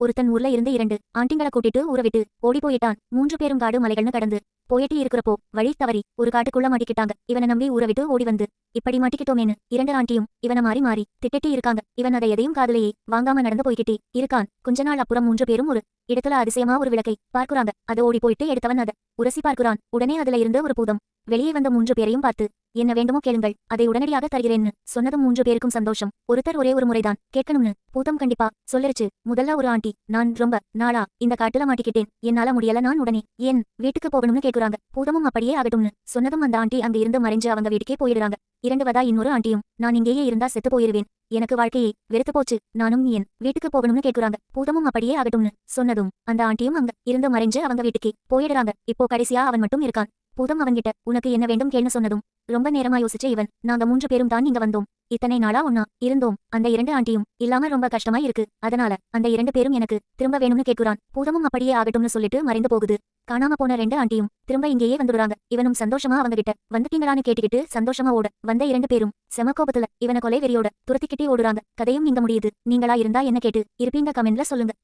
ஒருத்தன் ஊர்ல இருந்து 2 ஆண்டிங்களை கூட்டிட்டு ஊரை விட்டு ஓடி போயிட்டான். 3 பேரும் காடு மலைகள்னு கடந்து போயிட்டு இருக்கிறப்போ வழி தவறி ஒரு காட்டுக்குள்ள மாட்டிக்கிட்டாங்க. இவனை நம்பி ஊரை விட்டு ஓடி வந்து இப்படி மாட்டிக்கிட்டோமேனு 2 ஆண்டியும் இவனை மாறி மாறி திட்டிட்டு இருக்காங்க. இவன் அதை எதையும் காதலையே வாங்காம நடந்து போய்கிட்டே இருக்கான். கொஞ்ச நாள் அப்புறம் 3 பேரும் ஒரு இடத்துல அதிசயமா ஒரு விளக்கை பார்க்குறாங்க. அதை ஓடி போயிட்டு எடுத்தவன் அதை உரசி பார்க்குறான். உடனே அதுல இருந்து ஒரு பூதம் வெளியே வந்த 3 பேரையும் பார்த்து என்ன வேண்டுமோ கேளுங்கள், அதை உடனடியாக தருகிறேன்னு சொன்னதும் 3 பேருக்கும் சந்தோஷம். ஒருத்தர் ஒரே ஒரு முறைதான் கேட்கணும்னு பூதம் கண்டிப்பா சொல்லிருச்சு. முதல்ல ஒரு ஆண்டி, நான் ரொம்ப நாளா இந்த காட்டுல மாட்டிக்கிட்டேன், என்னால முடியல, நான் உடனே என் வீட்டுக்கு போகணும்னு கேக்குறாங்க. பூதமும் அப்படியே ஆகட்டும்னு சொன்னதும் அந்த ஆண்டி அங்க இருந்து மறைஞ்சு அவங்க வீட்டுக்கே போயிடுறாங்க. இரண்டுவதா இன்னொரு ஆண்டியும், நான் இங்கேயே இருந்தா செத்து போயிருவேன், எனக்கு வாழ்க்கையே வெறுத்து போச்சு, நானும் என் வீட்டுக்கு போகணும்னு கேக்குறாங்க. பூதமும் அப்படியே ஆகட்டும்னு சொன்னதும் அந்த ஆண்டியும் அங்க இருந்து மறைஞ்சு அவங்க வீட்டுக்கே போயிடுறாங்க. இப்போ கடைசியா அவன் மட்டும் இருக்கான். பூதம் அவன்கிட்ட உனக்கு என்ன வேண்டும் கேள்னு சொன்னதும் ரொம்ப நேரமா யோசிச்ச இவன், நாங்க 3 பேரும் தான் இங்க வந்தோம், இத்தனை நாளா ஒன்னா இருந்தோம், அந்த 2 ஆண்டியும் இல்லாம ரொம்ப கஷ்டமா இருக்கு, அதனால அந்த 2 பேரும் எனக்கு திரும்ப வேணும்னு கேக்குறான். பூதமும் அப்படியே ஆகட்டும்னு சொல்லிட்டு மறைந்து போகுது. காணாம போன 2 ஆண்டியும் திரும்ப இங்கேயே வந்துடுறாங்க. இவனும் சந்தோஷமா அவங்க கிட்ட வந்துட்டீங்களான்னு கேட்டுக்கிட்டு சந்தோஷமா ஓட வந்த 2 பேரும் செமக்கோபத்துல இவனை கொலை வெறியோட துரத்திக்கிட்டே ஓடுறாங்க. கதையும் இங்க முடியுது. நீங்களா இருந்தா என்ன கேட்டு இருப்பீங்க கமெண்ட்ல சொல்லுங்க.